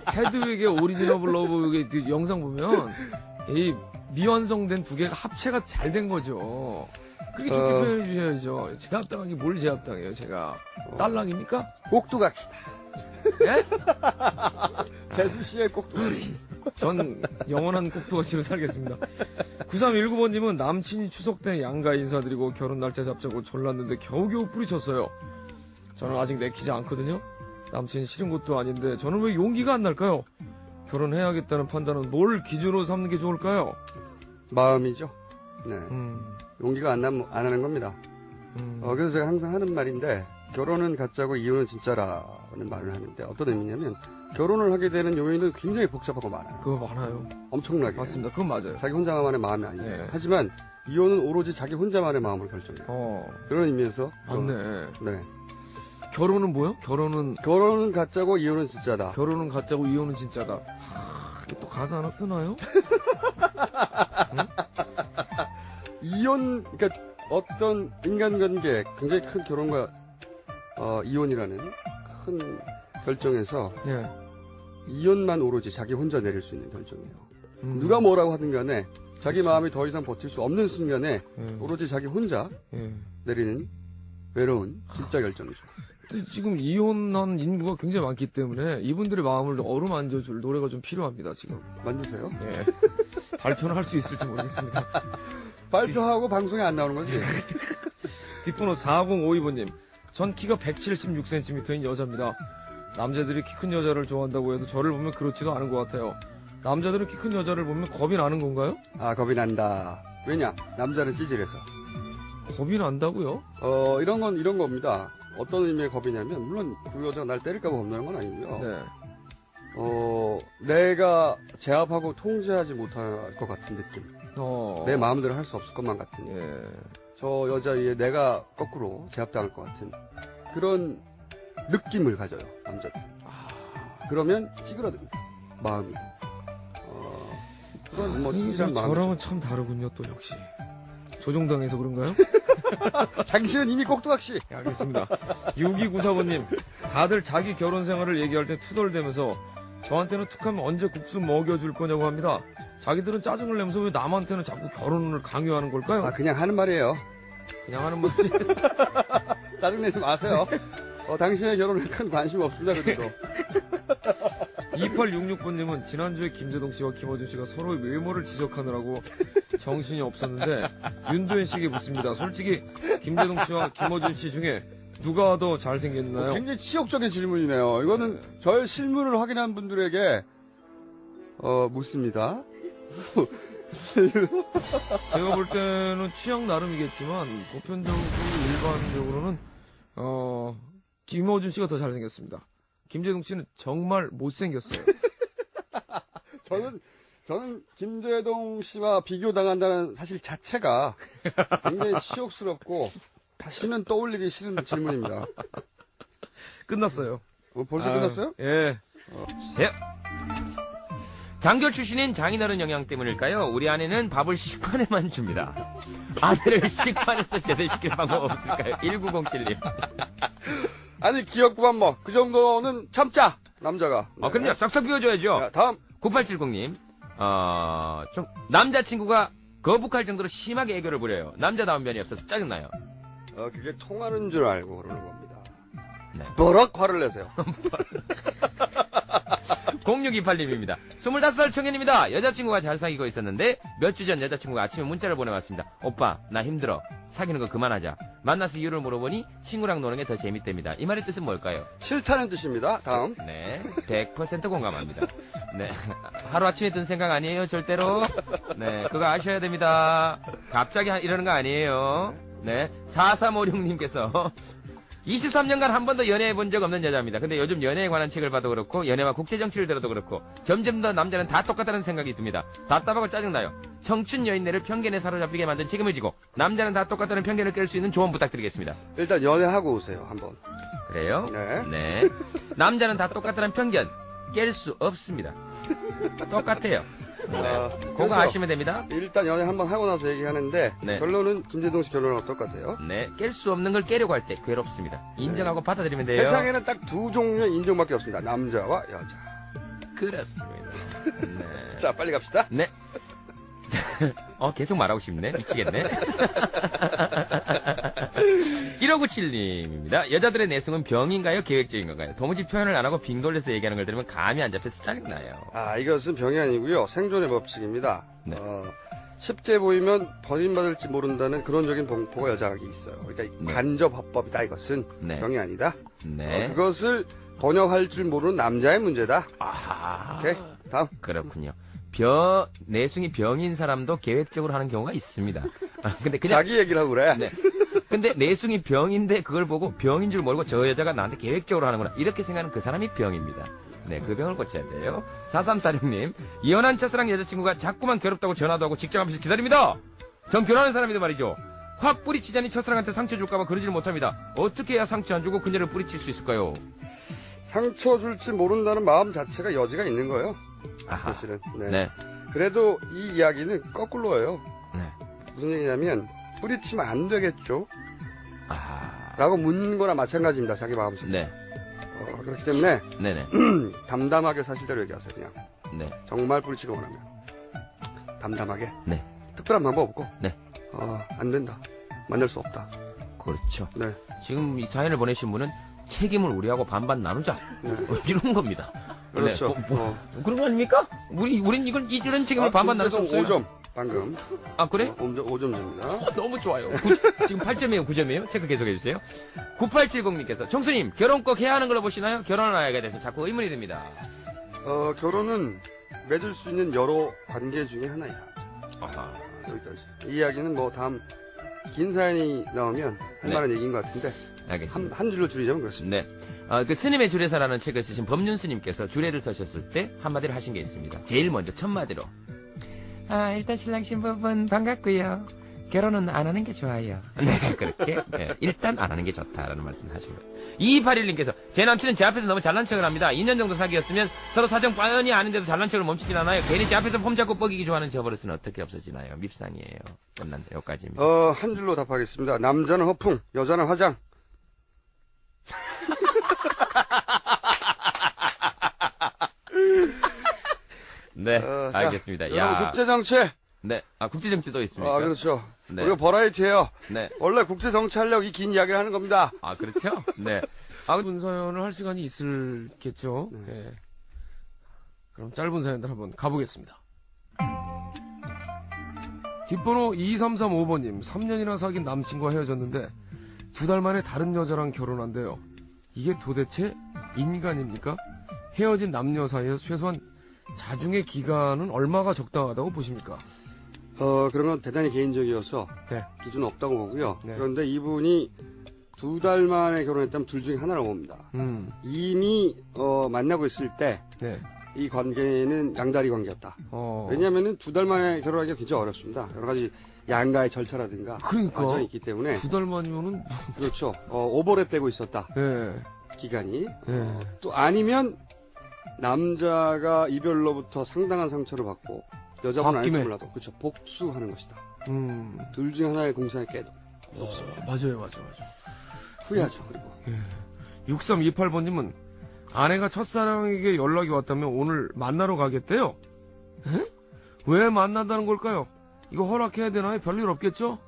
A: 헤드윅의 오리지너블 러브 영상 보면, 이 미완성된 두 개가 합체가 잘 된 거죠. 그렇게 좋게 표현해 주셔야죠. 제압당하기 뭘 제압당해요, 제가. 딸랑입니까?
B: 꼭두각시다.
A: 예?
B: 재수 씨의 꼭두각시.
A: 전 영원한 꼭두각시로 살겠습니다. 9319번님은 남친이 추석 때 양가 인사드리고 결혼 날짜 잡자고 졸랐는데 겨우겨우 뿌리쳤어요. 저는 아직 내키지 않거든요. 남친이 싫은 것도 아닌데 저는 왜 용기가 안 날까요? 결혼해야겠다는 판단은 뭘 기준으로 삼는 게 좋을까요?
B: 마음이죠. 네. 용기가 안 하는 겁니다. 그래서 제가 항상 하는 말인데, 결혼은 가짜고 이혼은 진짜라는 말을 하는데, 어떤 의미냐면, 결혼을 하게 되는 요인은 굉장히 복잡하고 많아요.
A: 그거 많아요.
B: 엄청나게.
A: 맞습니다. 그건 맞아요.
B: 자기 혼자만의 마음이 아니에요.
A: 네.
B: 하지만, 이혼은 오로지 자기 혼자만의 마음을 결정해요. 그런 의미에서.
A: 맞네.
B: 네.
A: 결혼은 뭐요? 결혼은
B: 가짜고 이혼은 진짜다.
A: 결혼은 가짜고 이혼은 진짜다. 또 가사 하나 쓰나요? 응?
B: 그러니까 어떤 인간관계, 굉장히 큰 결혼과 이혼이라는 큰 결정에서
A: 예.
B: 이혼만 오로지 자기 혼자 내릴 수 있는 결정이에요. 누가 뭐라고 하든 간에 자기 마음이 더 이상 버틸 수 없는 순간에 오로지 자기 혼자 내리는 외로운 진짜 결정이죠.
A: 지금 이혼한 인구가 굉장히 많기 때문에 이분들의 마음을 어루만져줄 노래가 좀 필요합니다, 지금.
B: 만드세요?
A: 예. 발표는 할 수 있을지 모르겠습니다.
B: 발표하고 방송에 안 나오는 거지?
A: 뒷번호 4052번님. 전 키가 176cm인 여자입니다. 남자들이 키 큰 여자를 좋아한다고 해도 저를 보면 그렇지도 않은 것 같아요. 남자들은 키 큰 여자를 보면 겁이 나는 건가요?
B: 겁이 난다. 왜냐? 남자는 찌질해서.
A: 겁이 난다고요?
B: 이런 겁니다. 어떤 의미의 겁이냐면, 물론 그 여자가 날 때릴까봐 겁나는 건 아니고요.
A: 네.
B: 내가 제압하고 통제하지 못할 것 같은 느낌. 내 마음대로 할 수 없을 것만 같은.
A: 예.
B: 저 여자 위에 내가 거꾸로 제압당할 것 같은 그런 느낌을 가져요, 남자들. 그러면 찌그러듭니다, 마음이. 그런 뭐 찌질한 마음.
A: 저랑은 참 다르군요, 또 역시. 조종당해서 그런가요?
B: 당신은 이미 꼭두각시.
A: 알겠습니다. 6294번님, 다들 자기 결혼 생활을 얘기할 때 투덜대면서 저한테는 툭하면 언제 국수 먹여줄 거냐고 합니다. 자기들은 짜증을 내면서 왜 남한테는 자꾸 결혼을 강요하는 걸까요?
B: 아, 그냥 하는 말이에요.
A: 그냥 하는 말이.
B: 짜증내지 마세요. 당신의 결혼에 큰 관심 없습니다, 그래도.
A: 2866번님은 지난주에 김재동 씨와 김어준 씨가 서로의 외모를 지적하느라고 정신이 없었는데 윤도현 씨에게 묻습니다. 솔직히 김재동 씨와 김어준 씨 중에 누가 더 잘생겼나요?
B: 굉장히 치욕적인 질문이네요. 이거는 저의 실물을 확인한 분들에게 묻습니다.
A: 제가 볼 때는 취향 나름이겠지만 보편적으로 일반적으로는 김어준 씨가 더 잘생겼습니다. 김재동 씨는 정말 못생겼어요.
B: 저는 김재동 씨와 비교당한다는 사실 자체가 굉장히 치욕스럽고 다시는 떠올리기 싫은 질문입니다.
A: 끝났어요.
B: 벌써 끝났어요?
A: 예.
C: 주세요. 장교 출신인 장인어른 영향 때문일까요? 우리 아내는 밥을 식판에만 줍니다. 아내를 식판에서 제대시킬 방법 없을까요? 1907님.
B: 아니, 기억구만 뭐. 그 정도는 참자, 남자가. 네.
C: 그럼요. 싹싹 비워줘야죠.
B: 자, 다음.
C: 9870님. 좀, 남자친구가 거북할 정도로 심하게 애교를 부려요. 남자다운 면이 없어서 짜증나요.
B: 그게 통하는 줄 알고 그러는 겁니다.
C: 네.
B: 버럭 화를 내세요.
C: 0628님입니다. 25살 청년입니다. 여자친구가 잘 사귀고 있었는데 몇 주 전 여자친구가 아침에 문자를 보내왔습니다. 오빠, 나 힘들어. 사귀는 거 그만하자. 만나서 이유를 물어보니 친구랑 노는 게 더 재밌답니다. 이 말의 뜻은 뭘까요?
B: 싫다는 뜻입니다. 다음.
C: 네, 100% 공감합니다. 네, 하루아침에 든 생각 아니에요, 절대로. 네, 그거 아셔야 됩니다. 갑자기 이러는 거 아니에요. 네, 4356님께서 23년간 한 번도 연애해 본 적 없는 여자입니다. 근데 요즘 연애에 관한 책을 봐도 그렇고 연애와 국제정치를 들어도 그렇고 점점 더 남자는 다 똑같다는 생각이 듭니다. 답답하고 짜증나요. 청춘 여인네를 편견에 사로잡히게 만든 책임을 지고 남자는 다 똑같다는 편견을 깰 수 있는 조언 부탁드리겠습니다.
B: 일단 연애하고 오세요, 한번.
C: 그래요?
B: 네.
C: 네. 남자는 다 똑같다는 편견 깰 수 없습니다. 똑같아요. 네. 그거
B: 그래서
C: 아시면 됩니다.
B: 일단 연애 한번 하고 나서 얘기하는데
C: 네.
B: 결론은 김재동 씨 결론은 어떨 것 같아요?
C: 네. 깰 수 없는 걸 깨려고 할 때 괴롭습니다. 인정하고 받아들이면 돼요.
B: 세상에는 딱 두 종류의 인종밖에 없습니다. 남자와 여자.
C: 그렇습니다. 네.
B: 자, 빨리 갑시다.
C: 네. 계속 말하고 싶네. 미치겠네. 1597님입니다. 여자들의 내숭은 병인가요? 계획적인 건가요? 도무지 표현을 안 하고 빙 돌려서 얘기하는 걸 들으면 감이 안 잡혀서 짜증나요.
B: 이것은 병이 아니고요. 생존의 법칙입니다.
C: 네.
B: 쉽게 보이면 버림받을지 모른다는 그런적인 공포가 여자에게 있어요. 그러니까
C: 네.
B: 간접합법이다, 이것은.
C: 네.
B: 병이 아니다.
C: 네.
B: 그것을 번역할 줄 모르는 남자의 문제다.
C: 아하.
B: 오케이, 다음.
C: 그렇군요. 내숭이 병인 사람도 계획적으로 하는 경우가 있습니다. 근데 그냥.
B: 자기 얘기를 하고 그래.
C: 네. 근데 내숭이 병인데 그걸 보고 병인 줄 모르고 저 여자가 나한테 계획적으로 하는구나. 이렇게 생각하는 그 사람이 병입니다. 네, 그 병을 고쳐야 돼요. 4346님, 이혼한 첫사랑 여자친구가 자꾸만 괴롭다고 전화도 하고 직장 앞에서 기다립니다. 전 결혼한 사람이도 말이죠. 확 뿌리치자니 첫사랑한테 상처 줄까봐 그러지를 못합니다. 어떻게 해야 상처 안 주고 그녀를 뿌리칠 수 있을까요?
B: 상처 줄지 모른다는 마음 자체가 여지가 있는 거예요.
C: 아하.
B: 사실은. 네.
C: 네.
B: 그래도 이 이야기는 거꾸로예요.
C: 네.
B: 무슨 얘기냐면 뿌리치면 안 되겠죠?
C: 아하.
B: 라고 묻는 거나 마찬가지입니다. 자기 마음속에.
C: 네.
B: 그렇기 때문에
C: 네네.
B: 담담하게 사실대로 얘기하세요. 그냥.
C: 네.
B: 정말 뿌리치기 원하면. 담담하게.
C: 네.
B: 특별한 방법 없고.
C: 네.
B: 안 된다. 만날 수 없다.
C: 그렇죠.
B: 네.
C: 지금 이 사연을 보내신 분은 책임을 우리하고 반반 나누자.
B: 네.
C: 이런 겁니다.
B: 그렇죠.
C: 네. 그런 거 아닙니까? 우린 이런 책임을 반반 나눌 수 없어요.
B: 5점. 방금.
C: 그래?
B: 5점 줍니다.
C: 너무 좋아요. 지금 8점이에요, 9점이에요? 체크 계속해주세요. 9870님께서, 청수님, 결혼 꼭 해야 하는 걸로 보시나요? 결혼을 하게 돼서 자꾸 의문이 듭니다.
B: 결혼은 맺을 수 있는 여러 관계 중에 하나야.
C: 아하.
B: 여기까지. 이 이야기는 뭐 다음 긴 사연이 나오면 할
C: 네.
B: 만한 얘기인 것 같은데.
C: 알겠습니다.
B: 한 줄로 줄이자면 그렇습니다.
C: 네. 그 스님의 주례사라는 책을 쓰신 법륜 스님께서 주례를 쓰셨을 때 한마디를 하신 게 있습니다. 제일 먼저 첫 마디로. 일단 신랑 신부분 반갑고요. 결혼은 안 하는 게 좋아요. 네, 그렇게. 네, 일단 안 하는 게 좋다라는 말씀을 하신 거예요. 2281님께서 제 남친은 제 앞에서 너무 잘난 척을 합니다. 2년 정도 사귀었으면 서로 사정 뻔히 아는데도 잘난 척을 멈추진 않아요. 괜히 제 앞에서 폼 잡고 뻐기기 좋아하는 저 버릇은 어떻게 없어지나요? 밉상이에요. 끝난다. 여기까지입니다.
B: 한 줄로 답하겠습니다. 남자는 허풍, 여자는 화장.
C: 네,
B: 자,
C: 알겠습니다.
B: 여러분, 국제정치.
C: 네, 국제정치도 있습니까?
B: 그렇죠.
C: 네.
B: 우리가 버라이티예요.
C: 네.
B: 원래 국제정치 하려고 이 긴 이야기를 하는 겁니다.
C: 그렇죠? 네.
A: 짧은 사연을 할 시간이 있을겠죠.
B: 네.
A: 예. 그럼 짧은 사연들 한번 가보겠습니다. 뒷번호 2335번님, 3년이나 사귄 남친과 헤어졌는데 2달 만에 다른 여자랑 결혼한대요. 이게 도대체 인간입니까? 헤어진 남녀 사이에서 최소한 자중의 기간은 얼마가 적당하다고 보십니까?
B: 그런 건 대단히 개인적이어서
A: 네.
B: 기준은 없다고 보고요.
A: 네.
B: 그런데 이분이 2달 만에 결혼했다면 둘 중에 하나라고 봅니다. 이미 만나고 있을 때 이
A: 네.
B: 관계는 양다리 관계였다. 왜냐하면 2달 만에 결혼하기가 굉장히 어렵습니다. 여러 가지 양가의 절차라든가
A: 그러니까.
B: 과정이 있기 때문에
A: 2달 만이면은
B: 그렇죠. 오버랩되고 있었다.
A: 예.
B: 기간이.
A: 예.
B: 또 아니면 남자가 이별로부터 상당한 상처를 받고 여자분은 알지 몰라도 그렇죠. 복수하는 것이다. 둘 중에 하나의 공산의 깨도 없습니다.
A: 맞아요.
B: 후회하죠. 그리고
A: 6328번님은 아내가 첫사랑에게 연락이 왔다면 오늘 만나러 가겠대요. 에? 왜 만난다는 걸까요? 이거 허락해야 되나요? 별일 없겠죠?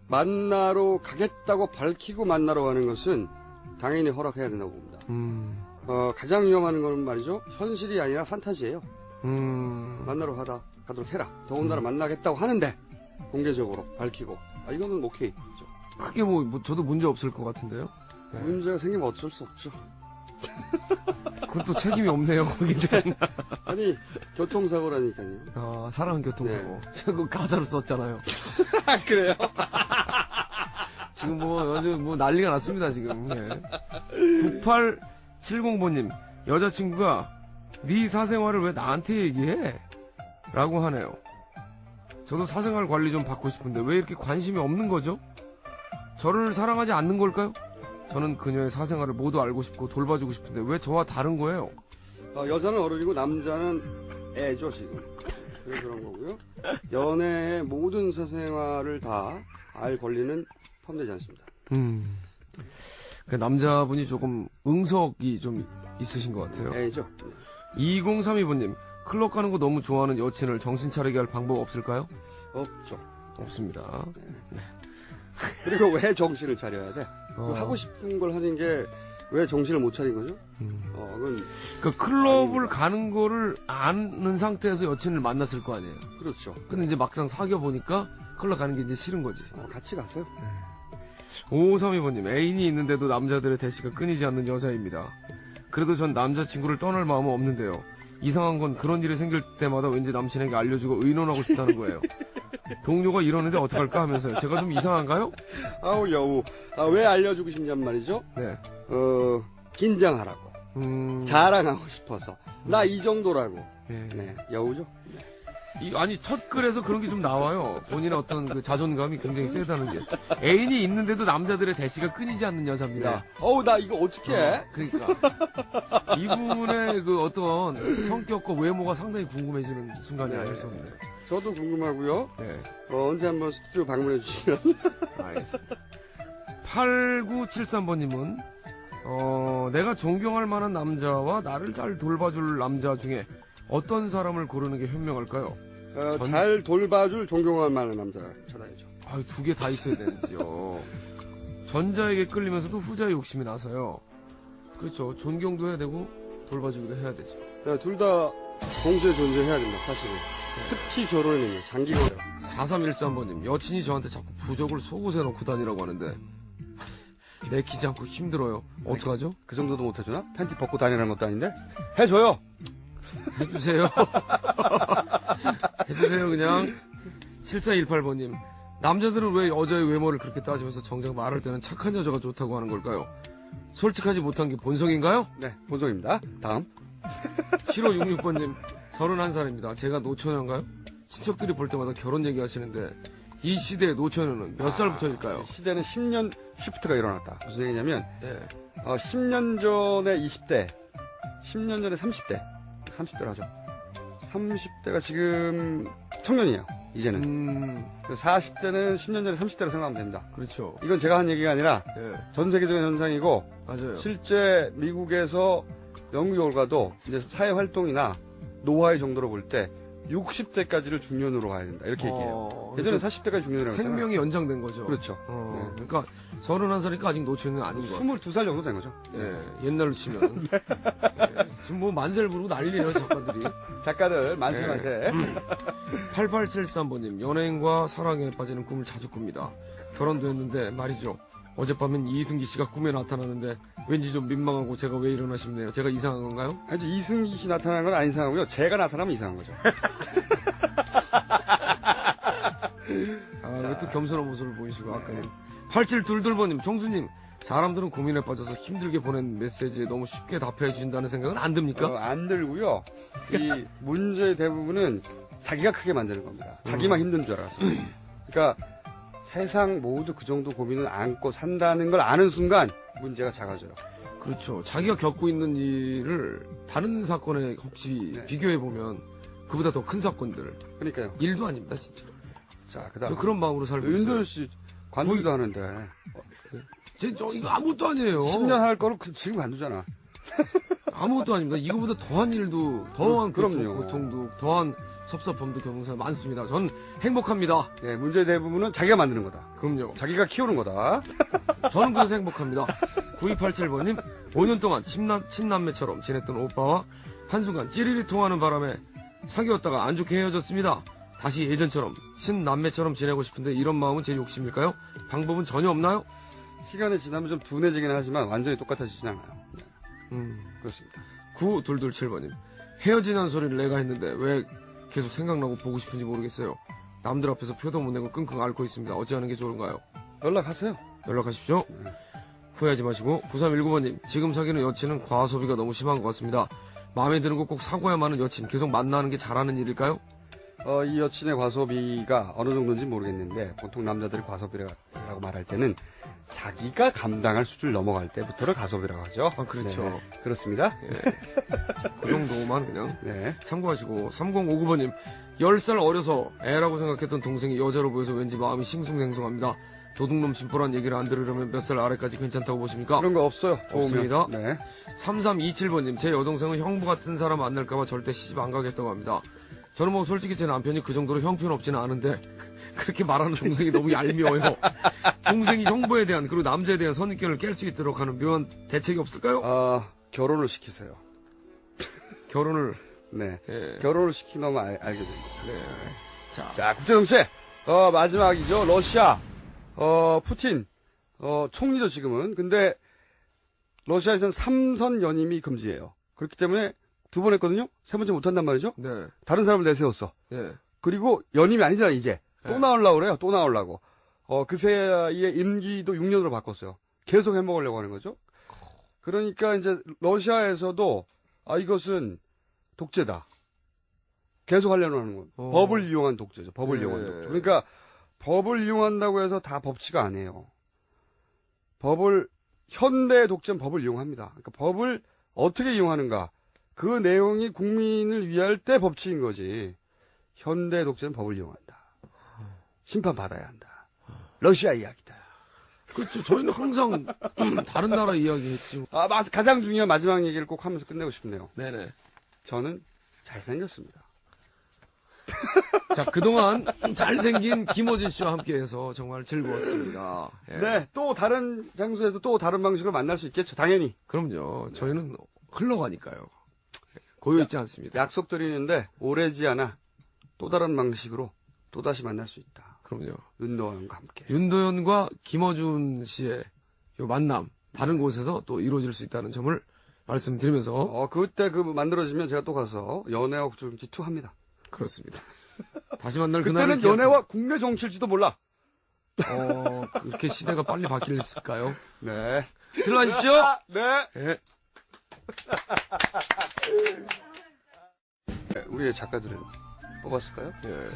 B: 만나러 가겠다고 밝히고 만나러 가는 것은 당연히 허락해야 된다고 봅니다. 가장 위험한 건 말이죠. 현실이 아니라 판타지예요. 만나러 가도록 해라. 더군다나 만나겠다고 하는데 공개적으로 밝히고 이거는 오케이.
A: 크게 저도 문제 없을 것 같은데요. 네.
B: 문제가 생기면 어쩔 수 없죠.
A: 그건 또 책임이 없네요. 거기는.
B: 아니 교통사고라니까요.
A: 사랑은 교통사고. 제가 그 가사로 썼잖아요.
B: 그래요?
A: 지금 아주 난리가 났습니다 지금. 예. 9870번님, 여자친구가 네 사생활을 왜 나한테 얘기해? 라고 하네요. 저도 사생활 관리 좀 받고 싶은데 왜 이렇게 관심이 없는 거죠? 저를 사랑하지 않는 걸까요? 저는 그녀의 사생활을 모두 알고 싶고 돌봐주고 싶은데 왜 저와 다른 거예요?
B: 여자는 어른이고 남자는 애죠 지금. 그래서 그런 거고요. 연애의 모든 사생활을 다 알 권리는 포함되지 않습니다.
A: 그 남자분이 조금 응석이 좀 있으신 것 같아요.
B: 애죠.
A: 2032번님, 클럽 가는 거 너무 좋아하는 여친을 정신 차리게 할 방법 없을까요?
B: 없죠.
A: 없습니다.
B: 네. 그리고 왜 정신을 차려야 돼? 하고 싶은 걸 하는 게 왜 정신을 못 차린 거죠? 그건
A: 그 클럽을 가는 거를 아는 상태에서 여친을 만났을 거 아니에요.
B: 그렇죠.
A: 근데 이제 막상 사귀어 보니까 클럽 가는 게 이제 싫은 거지.
B: 같이 갔어요.
A: 5532번님, 애인이 있는데도 남자들의 대시가 끊이지 않는 여자입니다. 그래도 전 남자친구를 떠날 마음은 없는데요. 이상한 건 그런 일이 생길 때마다 왠지 남친에게 알려주고 의논하고 싶다는 거예요. 동료가 이러는데 어떡할까 하면서요. 제가 좀 이상한가요?
B: 아우 여우. 왜 알려주고 싶냔 말이죠?
A: 네.
B: 긴장하라고. 자랑하고 싶어서. 나 이 정도라고.
A: 네.
B: 여우죠?
A: 아니, 첫 글에서 그런 게 좀 나와요. 본인의 어떤 그 자존감이 굉장히 세다는 게. 애인이 있는데도 남자들의 대시가 끊이지 않는 여자입니다.
B: 나 이거 어떻게 해?
A: 그러니까. 이분의 그 어떤 성격과 외모가 상당히 궁금해지는 순간이 아닐 수 없네요.
B: 저도 궁금하고요.
A: 네.
B: 언제 한번 스튜디오 방문해 주시면.
A: 알겠습니다. 8973번님은, 내가 존경할 만한 남자와 나를 잘 돌봐줄 남자 중에 어떤 사람을 고르는 게 현명할까요?
B: 잘 돌봐줄 존경할 만한 남자를 찾아야죠.
A: 두 개 다 있어야 되는지요. 전자에게 끌리면서도 후자의 욕심이 나서요. 그렇죠. 존경도 해야 되고 돌봐주기도 해야 되죠.
B: 둘 다 동시에 존재해야 된다, 사실은. 특히 결혼에는요, 장기 거래라.
A: 4313번님, 여친이 저한테 자꾸 부적을 속옷에 넣고 다니라고 하는데 내키지 않고 힘들어요. 어떡하죠?
B: 그 정도도 못 해주나? 팬티 벗고 다니라는 것도 아닌데? 해줘요!
A: 해주세요. 해주세요, 그냥. 7418번님, 남자들은 왜 여자의 외모를 그렇게 따지면서 정작 말할 때는 착한 여자가 좋다고 하는 걸까요? 솔직하지 못한 게 본성인가요?
B: 네, 본성입니다. 다음.
A: 7566번님, 31살입니다. 제가 노처녀인가요? 친척들이 볼 때마다 결혼 얘기하시는데 이 시대의 노처녀는 몇 살부터일까요?
B: 시대는 10년 쉬프트가 일어났다. 무슨 얘기냐면 10년 전에 20대, 10년 전에 30대를 하죠. 30대가 지금 청년이에요. 이제는. 40대는 10년 전에 30대로 생각하면 됩니다.
A: 그렇죠.
B: 이건 제가 한 얘기가 아니라 전 세계적인 현상이고
A: 맞아요.
B: 실제 미국에서 연구 결과도 이제 사회 활동이나 노화의 정도로 볼 때 60대까지를 중년으로 가야 된다. 이렇게 얘기해요. 예전에 40대까지 중년이라고 했잖아요.
A: 생명이 연장된 거죠.
B: 그렇죠.
A: 네. 그러니까 31살이니까 아직 노처녀는 아닌 거 같아요.
B: 22살 정도 된 거죠.
A: 예, 옛날로 치면. 예, 지금 뭐 만세를 부르고 난리네요, 작가들이.
B: 작가들 만세
A: 네.
B: 만세.
A: 8873번님, 연예인과 사랑에 빠지는 꿈을 자주 꿉니다. 결혼도 했는데 말이죠. 어젯밤엔 이승기 씨가 꿈에 나타나는데 왠지 좀 민망하고 제가 왜 이러나 싶네요. 제가 이상한 건가요?
B: 아니, 이승기 씨 나타나는 건 안 이상하고요. 제가 나타나면 이상한 거죠.
A: 왜 또 겸손한 모습을 보이시고 아까는. 8722번님, 종수님, 사람들은 고민에 빠져서 힘들게 보낸 메시지에 너무 쉽게 답해 주신다는 생각은 안 듭니까?
B: 안 들고요. 이 문제의 대부분은 자기가 크게 만드는 겁니다. 자기만 힘든 줄 알아서. 그러니까 세상 모두 그 정도 고민을 안고 산다는 걸 아는 순간 문제가 작아져요.
A: 그렇죠. 자기가 겪고 있는 일을 다른 사건에 혹시
B: 네.
A: 비교해보면 그보다 더 큰 사건들.
B: 그러니까요.
A: 일도 아닙니다, 진짜.
B: 자,
A: 저
B: 그다음
A: 그런 마음으로 살고 있어요.
B: 윤도현 씨 관두기도 하는데
A: 저 이거 아무것도 아니에요.
B: 10년 할 거를 지금 관두잖아.
A: 아무것도 아닙니다. 이거보다 더한 일도, 더한
B: 그럼요.
A: 고통도, 더한 섭섭함도 겪는 사람 많습니다. 전 행복합니다.
B: 네, 문제의 대부분은 자기가 만드는 거다.
A: 그럼요.
B: 자기가 키우는 거다.
A: 저는 그래서 행복합니다. 9287번님, 5년 동안 친남매처럼 지냈던 오빠와 한순간 찌리리 통하는 바람에 사귀었다가 안 좋게 헤어졌습니다. 다시 예전처럼 친남매처럼 지내고 싶은데 이런 마음은 제 욕심일까요? 방법은 전혀 없나요?
B: 시간이 지나면 좀 둔해지긴 하지만 완전히 똑같아지진 않아요. 네, 그렇습니다.
A: 9277번님, 헤어지는 소리를 내가 했는데 왜 계속 생각나고 보고 싶은지 모르겠어요. 남들 앞에서 표도 못 내고 끙끙 앓고 있습니다. 어찌하는 게 좋은가요?
B: 연락하세요.
A: 연락하십시오. 후회하지 마시고. 9319번님, 지금 사귀는 여친은 과소비가 너무 심한 것 같습니다. 마음에 드는 거 꼭 사고야만 하는 여친, 계속 만나는 게 잘하는 일일까요?
B: 이 여친의 과소비가 어느 정도인지 모르겠는데 보통 남자들이 과소비라고 말할 때는 자기가 감당할 수준을 넘어갈 때부터를 과소비라고 하죠.
A: 아, 그렇죠.
B: 네, 그렇습니다.
A: 그 정도만 그냥
B: 네.
A: 참고하시고. 3059번님, 10살 어려서 애라고 생각했던 동생이 여자로 보여서 왠지 마음이 싱숭생숭합니다. 도둑놈 심보란 얘기를 안 들으려면 몇 살 아래까지 괜찮다고 보십니까?
B: 그런 거 없어요.
A: 없습니다.
B: 네.
A: 3327번님, 제 여동생은 형부 같은 사람 만날까봐 절대 시집 안 가겠다고 합니다. 저는 뭐 솔직히 제 남편이 그 정도로 형편없지는 않은데 그렇게 말하는 동생이 너무 얄미워요. 동생이 형부에 대한, 그리고 남자에 대한 선입견을 깰 수 있도록 하는 묘한 대책이 없을까요?
B: 결혼을 시키세요.
A: 결혼을.
B: 네.
A: 예.
B: 결혼을 시키면 알게 됩니다.
A: 네.
B: 자, 국제정세. 마지막이죠. 러시아. 푸틴. 총리죠, 지금은. 근데 러시아에서는 3선 연임이 금지예요. 그렇기 때문에 2번 했거든요. 3번째 못한단 말이죠.
A: 네.
B: 다른 사람을 내세웠어.
A: 네.
B: 그리고 연임이 아니잖아, 이제. 또
A: 네.
B: 나오려고 그래요. 또 나오려고. 그 사이에 임기도 6년으로 바꿨어요. 계속 해먹으려고 하는 거죠. 그러니까 이제 러시아에서도 이것은 독재다. 계속 하려고 하는 건. 법을 이용한 독재죠. 법을
A: 네.
B: 이용한 독재. 그러니까 법을 이용한다고 해서 다 법치가 아니에요. 현대 독재는 법을 이용합니다. 그러니까 법을 어떻게 이용하는가. 그 내용이 국민을 위할 때 법치인 거지. 현대 독재는 법을 이용한다. 심판받아야 한다. 러시아 이야기다.
A: 그렇죠. 저희는 항상 다른 나라 이야기했죠.
B: 가장 중요한 마지막 얘기를 꼭 하면서 끝내고 싶네요.
A: 네네.
B: 저는 잘생겼습니다.
A: 자, 그동안 잘생긴 김호진 씨와 함께해서 정말 즐거웠습니다. 예.
B: 네, 또 다른 장소에서 또 다른 방식으로 만날 수 있겠죠. 당연히.
A: 그럼요. 저희는 흘러가니까요. 고여있지 않습니다.
B: 약속드리는데 오래지 않아 또 다른 방식으로 또다시 만날 수 있다.
A: 그럼요.
B: 윤도현과 함께.
A: 윤도현과 김어준 씨의 요 만남, 다른 곳에서 또 이루어질 수 있다는 점을 말씀드리면서.
B: 그때 만들어지면 제가 또 가서 연애와 국정정치 2 합니다.
A: 그렇습니다. 다시 만날 그날을.
B: 그때는 연애와 국내 정치일지도 몰라.
A: 그렇게 시대가 빨리 바뀔까요?
B: 네.
A: 들어가십시오.
B: 네.
A: 네.
B: 우리의 작가들은 뽑았을까요?
A: 예.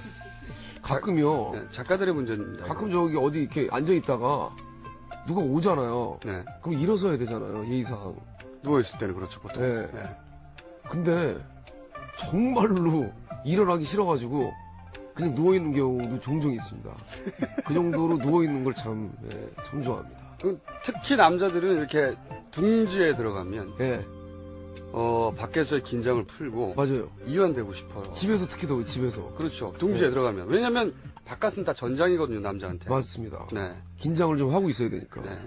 A: 가끔요.
B: 네, 작가들의 문제입니다.
A: 가끔 저기 어디 이렇게 앉아있다가 누가 오잖아요.
B: 네.
A: 그럼 일어서야 되잖아요. 예의상.
B: 누워있을 때는 그렇죠, 보통.
A: 네.
B: 네.
A: 근데 정말로 일어나기 싫어가지고 그냥 누워있는 경우도 종종 있습니다. 그 정도로 누워있는 걸 참 좋아합니다.
B: 특히 남자들은 이렇게 둥지에 들어가면
A: 예.
B: 밖에서의 긴장을 풀고
A: 맞아요.
B: 이완되고 싶어요.
A: 집에서 특히 더 집에서.
B: 그렇죠. 둥지에
A: 네.
B: 들어가면. 왜냐면 바깥은 다 전장이거든요, 남자한테.
A: 맞습니다.
B: 네.
A: 긴장을 좀 하고 있어야 되니까.
B: 네.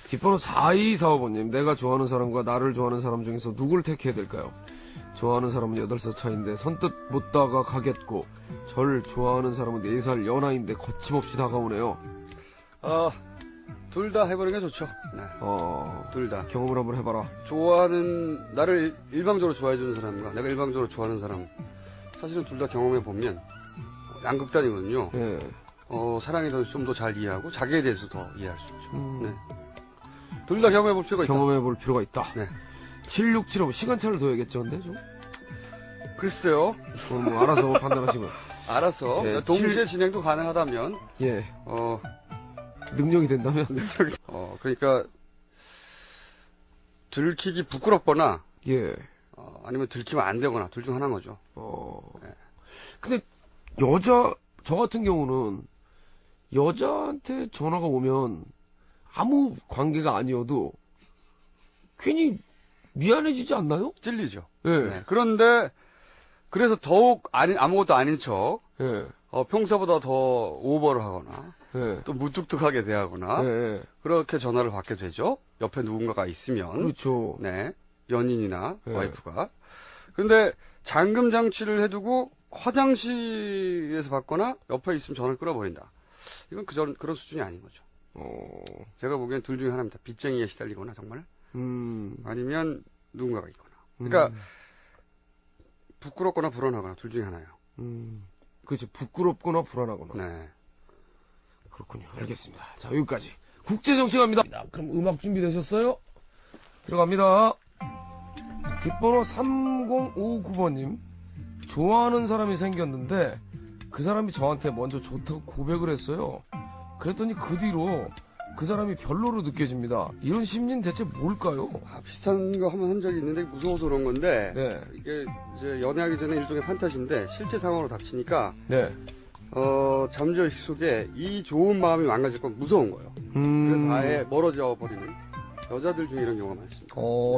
A: 뒷번호 4245번님, 내가 좋아하는 사람과 나를 좋아하는 사람 중에서 누굴 택해야 될까요? 좋아하는 사람은 8살 차인데 선뜻 못 다가가겠고, 절 좋아하는 사람은 4살 연하인데 거침없이 다가오네요.
B: 둘 다 해보는 게 좋죠. 네. 둘 다.
A: 경험을 한번 해봐라.
B: 나를 일방적으로 좋아해주는 사람과 내가 일방적으로 좋아하는 사람. 사실은 둘 다 경험해보면, 양극단이거든요.
A: 예.
B: 사랑에 대해서 좀 더 잘 이해하고, 자기에 대해서 더 이해할 수 있죠. 네. 둘 다 경험해볼 필요가 있다.
A: 경험해볼 필요가 있다.
B: 네.
A: 7675, 시간차를 둬야겠죠, 근데 좀?
B: 글쎄요.
A: 뭐 알아서 판단하시면.
B: 알아서.
A: 예,
B: 동시에 진행도 가능하다면,
A: 예.
B: 능력이
A: 된다면?
B: 그러니까, 들키기 부끄럽거나,
A: 예.
B: 아니면 들키면 안 되거나, 둘 중 하나인 거죠. 네.
A: 근데, 저 같은 경우는, 여자한테 전화가 오면, 아무 관계가 아니어도, 괜히 미안해지지 않나요?
B: 찔리죠.
A: 예.
B: 네. 그런데, 그래서 더욱 아무것도 아닌 척,
A: 예.
B: 평소보다 더 오버를 하거나,
A: 예.
B: 또 무뚝뚝하게 대하거나,
A: 예.
B: 그렇게 전화를 받게 되죠. 옆에 누군가가 있으면.
A: 그렇죠.
B: 네. 연인이나
A: 예.
B: 와이프가. 그런데 잠금 장치를 해두고 화장실에서 받거나 옆에 있으면 전화를 끊어버린다. 이건 그런 수준이 아닌 거죠. 제가 보기엔 둘 중에 하나입니다. 빚쟁이에 시달리거나 정말. 아니면 누군가가 있거나. 그러니까 부끄럽거나 불안하거나 둘 중에 하나예요.
A: 그렇지. 부끄럽거나 불안하거나.
B: 네.
A: 그렇군요. 알겠습니다. 자, 여기까지. 국제정치 갑니다. 그럼 음악 준비되셨어요? 들어갑니다. 뒷번호 3059번님. 좋아하는 사람이 생겼는데 그 사람이 저한테 먼저 좋다고 고백을 했어요. 그랬더니 그 뒤로 그 사람이 별로로 느껴집니다. 이런 심리는 대체 뭘까요?
B: 비슷한 거 한번 한 적이 있는데 무서워서 그런 건데
A: 네.
B: 이게 이제 연애하기 전에 일종의 판타지인데 실제 상황으로 닥치니까
A: 네.
B: 잠재의식 속에 이 좋은 마음이 망가질 건 무서운 거예요. 그래서 아예 멀어져 버리는 여자들 중에 이런 경우가 많습니다.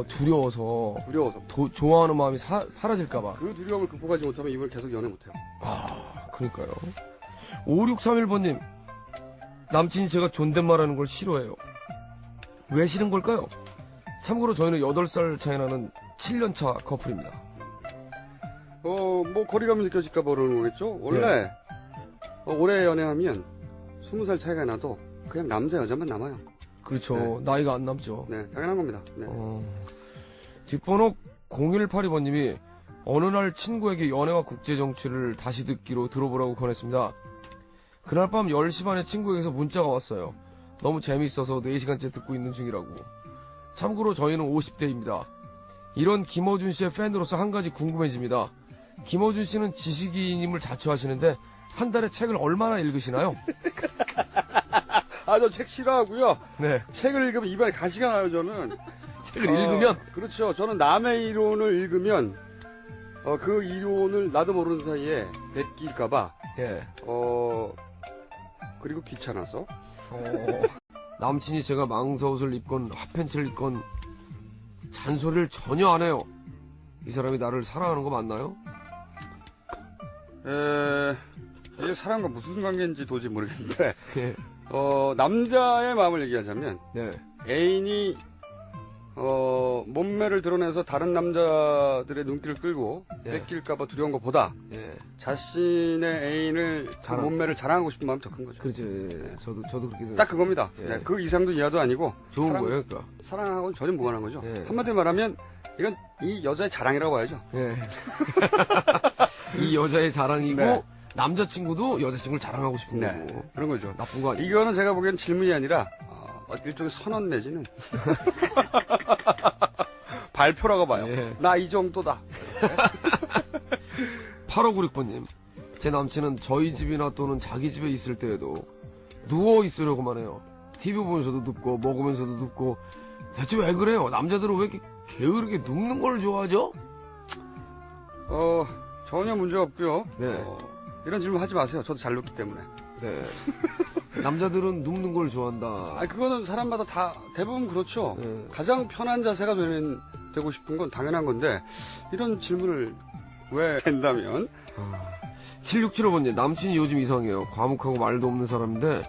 A: 두려워서. 좋아하는 마음이 사라질까봐.
B: 그 두려움을 극복하지 못하면 이걸 계속 연애 못해요.
A: 그러니까요. 5631번님. 남친이 제가 존댓말하는 걸 싫어해요. 왜 싫은 걸까요? 참고로 저희는 8살 차이 나는 7년차 커플입니다.
B: 뭐 거리감이 느껴질까 봐 그러는 거겠죠? 원래 오래 연애하면 20살 차이가 나도 그냥 남자 여자만 남아요.
A: 그렇죠.
B: 네.
A: 나이가 안 남죠.
B: 네, 당연한 겁니다. 네.
A: 뒷번호 0182번님이 어느 날 친구에게 연애와 국제정치를 다시 듣기로 들어보라고 권했습니다. 그날 밤 10시 반에 친구에게서 문자가 왔어요. 너무 재미있어서 4시간째 듣고 있는 중이라고. 참고로 저희는 50대입니다. 이런 김어준 씨의 팬으로서 한 가지 궁금해집니다. 김어준 씨는 지식인임을 자처하시는데 한 달에 책을 얼마나 읽으시나요?
B: 저 책 싫어하고요.
A: 네.
B: 책을 읽으면 입안에 가시가 나요, 저는.
A: 책을 읽으면?
B: 그렇죠. 저는 남의 이론을 읽으면 그 이론을 나도 모르는 사이에 베낄까봐.
A: 예.
B: 그리고 귀찮아서.
A: 남친이 제가 망사옷을 입건 핫팬츠를 입건 잔소리를 전혀 안 해요. 이 사람이 나를 사랑하는 거 맞나요?
B: 이게 사람과 무슨 관계인지 도저히 모르겠는데.
A: 예.
B: 남자의 마음을 얘기하자면.
A: 네.
B: 애인이 몸매를 드러내서 다른 남자들의 눈길을 끌고 뺏길까봐 두려운 것보다 자신의 애인을 그 몸매를 자랑하고 싶은 마음이 더 큰 거죠.
A: 그렇죠. 네. 저도 그렇게 생각해요.
B: 딱 그겁니다. 네, 그 이상도 이하도 아니고
A: 좋은 거예요, 그러니까.
B: 사랑하고는 전혀 무관한 거죠. 한마디로 말하면 이건 이 여자의 자랑이라고 봐야죠.
A: 이 여자의 자랑이고 남자친구도 여자친구를 자랑하고 싶은 거고.
B: 그런 거죠.
A: 나쁜 거 아니에요.
B: 이거는 제가 보기엔 질문이 아니라 일종의 선언 내지는 발표라고 봐요. 나 이 정도다.
A: 8596번님. 제 남친은 저희 집이나 또는 자기 집에 있을 때에도 누워 있으려고만 해요. TV 보면서도 눕고 먹으면서도 눕고. 대체 왜 그래요? 남자들은 왜 이렇게 게으르게 눕는 걸 좋아하죠?
B: 전혀 문제가 없고요.
A: 네.
B: 이런 질문 하지 마세요. 저도 잘 눕기 때문에.
A: 네. 남자들은 눕는 걸 좋아한다.
B: 그거는 사람마다 다 대부분 그렇죠. 가장 편한 자세가 되는 되고 싶은 건 당연한 건데 이런 질문을 왜 한다면
A: 7675번님, 남친이 요즘 이상해요. 과묵하고 말도 없는 사람인데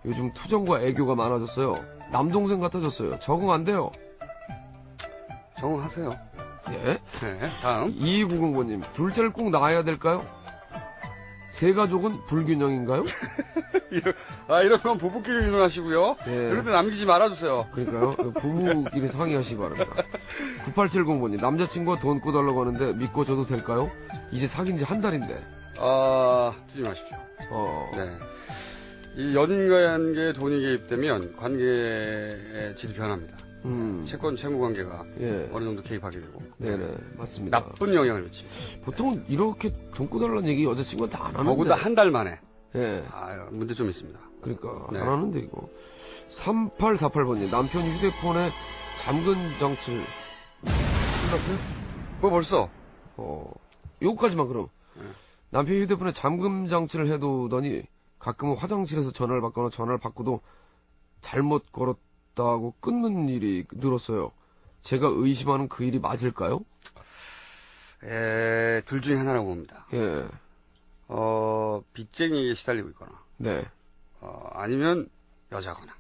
A: 요즘 투정과 애교가 많아졌어요. 남동생 같아졌어요. 적응 안 돼요.
B: 적응하세요.
A: 예?
B: 네, 다음.
A: 2290번님, 둘째를 꼭 낳아야 될까요? 세 가족은 불균형인가요?
B: 이런 건 부부끼리 의논하시고요.
A: 예.
B: 그런데 남기지 말아주세요.
A: 그러니까요. 부부끼리 상의하시기 바랍니다. 9870번님, 남자친구가 돈 꿔달라고 하는데 믿고 줘도 될까요? 이제 사귄 지 한 달인데.
B: 주지 마십시오.
A: 네.
B: 이 연인 관계에 돈이 개입되면 관계의 질이 변합니다. 채권 채무 관계가
A: 예.
B: 어느 정도 개입하게 되고.
A: 네네, 맞습니다.
B: 나쁜 영향을 미칩니다.
A: 보통은 이렇게 돈 꿔달라는 얘기 여자친구한테 안 하는데.
B: 더구나 한 달 만에.
A: 예.
B: 문제 좀 있습니다.
A: 그러니까
B: 네.
A: 안 하는데 이거. 3848번님, 남편이 휴대폰에 잠금 장치를 끝났어요?
B: 뭐 벌써?
A: 요거까지만 그럼. 남편이 휴대폰에 잠금 장치를 해두더니 가끔은 화장실에서 전화를 받거나 전화를 받고도 잘못 걸었다고 끊는 일이 늘었어요. 제가 의심하는 그 일이 맞을까요?
B: 둘 중에 하나라고 봅니다.
A: 예.
B: 빚쟁이에 시달리고 있거나.
A: 네.
B: 아니면 여자거나.